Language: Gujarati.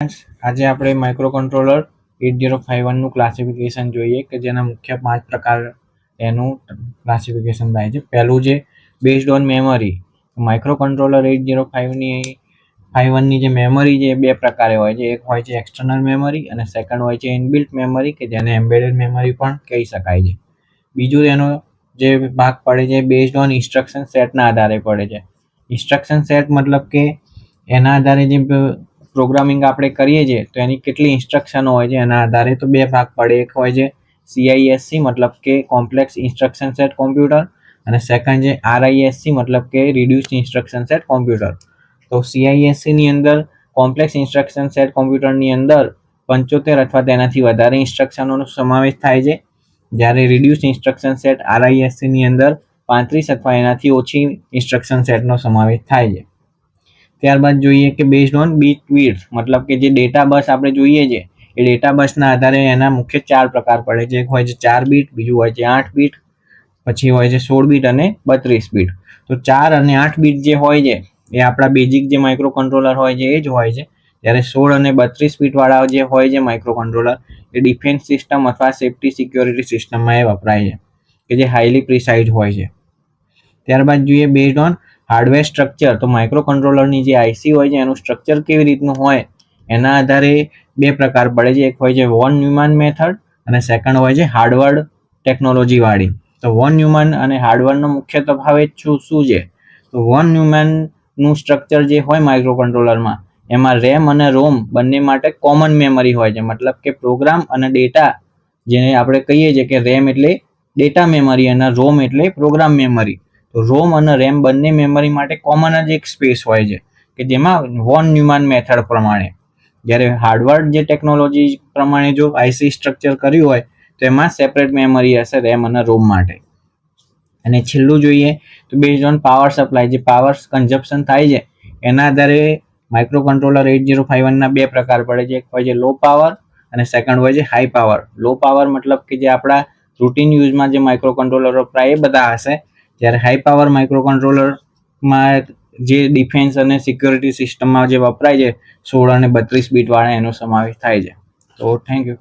આજે આપણે માઇક્રો કંટ્રોલર 8051 નું ક્લાસિફિકેશન જોઈએ કે જેના મુખ્ય 5 પ્રકાર એનું ક્લાસિફિકેશન થાય છે. પહેલું છે based on memory. Micro controller 8051 ની જે મેમરી છે એ બે પ્રકારે હોય છે. એક હોય છે એક્સટર્નલ મેમરી અને સેકન્ડ હોય છે ઇનબિલ્ટ મેમરી કે જેને એમ્બેડેડ મેમરી પણ કહી શકાય છે. બીજું એનો જે ભાગ પડે છે બેઝડ ઓન ઇન્સ્ટ્રક્શન સેટના આધારે પડે છે. ઇન્સ્ટ્રક્શન સેટ મતલબ કે એના આધારે જે પ્રોગ્રામિંગ આપણે કરીએ છીએ તો એની કેટલી ઇન્સ્ટ્રક્શનો હોય છે એના આધારે તો બે ભાગ પડે. એક હોય છે CISC મતલબ કે કોમ્પ્લેક્સ ઇન્સ્ટ્રક્શન સેટ કોમ્પ્યુટર અને સેકન્ડ છે RISC મતલબ કે રિડ્યુસ્ડ ઇન્સ્ટ્રક્શન સેટ કોમ્પ્યુટર. તો CISC ની અંદર કોમ્પ્લેક્સ ઇન્સ્ટ્રક્શન સેટ કોમ્પ્યુટરની અંદર 75 અથવા તેનાથી વધારે ઇન્સ્ટ્રક્શનોનો સમાવેશ થાય છે, જ્યારે રિડ્યુસ્ડ ઇન્સ્ટ્રક્શન સેટ RISC ની અંદર 35 અથવા એનાથી ઓછી ઇન્સ્ટ્રક્શન સેટનો સમાવેશ થાય છે. ત્યારબાદ જોઈએ કે બેઝડ ઓન બીટ વિડ્થ મતલબ કે જે ડેટા બસ આપણે જોઈએ છે એ ડેટા બસના આધારે એના મુખ્ય 4 પ્રકાર પડે છે. એક હોય છે 4 બીટ, બીજું હોય છે 8 બીટ, પછી હોય છે 16 બીટ અને 32 બીટ. તો 4 અને 8 બીટ જે હોય છે એ આપણા બેઝિક જે માઇક્રો કંટ્રોલર હોય છે એ જ હોય છે, જ્યારે 16 અને 32 બીટ વાળા જે હોય છે માઇક્રો કંટ્રોલર એ ડિફેન્સ સિસ્ટમ અથવા સેફ્ટી સિક્યોરિટી સિસ્ટમમાં એ વપરાય છે કે જે હાઈલી પ્રિસાઇઝ હોય છે. ત્યારબાદ જોઈએ બેઝડ ઓન હાર્ડવેર સ્ટ્રક્ચર. તો માઇક્રો કંટ્રોલરની જે IC હોય છે એનું સ્ટ્રક્ચર કેવી રીતનું હોય એના આધારે બે પ્રકાર પડે છે. એક હોય છે વોન ન્યુમાન મેથડ અને સેકન્ડ હોય છે હાર્ડવર્ડ ટેકનોલોજી વાળી. તો વોન ન્યુમાન અને હાર્ડવર્ડનો મુખ્ય તફાવત શું છે? તો વોન ન્યુમાનનું સ્ટ્રક્ચર જે હોય માઇક્રો કંટ્રોલરમાં એમાં રેમ અને રોમ બંને માટે કોમન મેમરી હોય છે. મતલબ કે પ્રોગ્રામ અને ડેટા જેને આપણે કહીએ છીએ કે રેમ એટલે ડેટા મેમરી અને રોમ એટલે પ્રોગ્રામ મેમરી. તો રોમ અને રેમ બંને મેમરી માટે કોમન જ એક સ્પેસ હોય છે કે જેમાં વોન ન્યુમાન મેથડ પ્રમાણે. જ્યારે હાર્ડવર્ડ જે ટેકનોલોજી પ્રમાણે જો IC સ્ટ્રક્ચર કર્યું હોય તો એમાં સેપરેટ મેમરી હશે રેમ અને રોમ માટે. અને છેલ્લું જોઈએ તો બેઝડ ઓન પાવર સપ્લાય, જે પાવર કન્ઝપ્શન થાય છે એના આધારે માઇક્રો કંટ્રોલર 8051 ના બે પ્રકાર પડે છે. એક હોય છે લો પાવર અને સેકન્ડ હોય છે હાઈ પાવર. લો પાવર મતલબ કે જે આપણા રૂટીન યુઝમાં જે માઇક્રો કંટ્રોલર વપરાય એ બધા હશે, જ્યારે હાઈ પાવર માઇક્રો કંટ્રોલરમાં જે ડિફેન્સ અને સિક્યોરિટી સિસ્ટમમાં જે વપરાય છે 16 અને 32 બીટ વાળા એનો સમાવેશ થાય છે. તો થેન્ક યુ.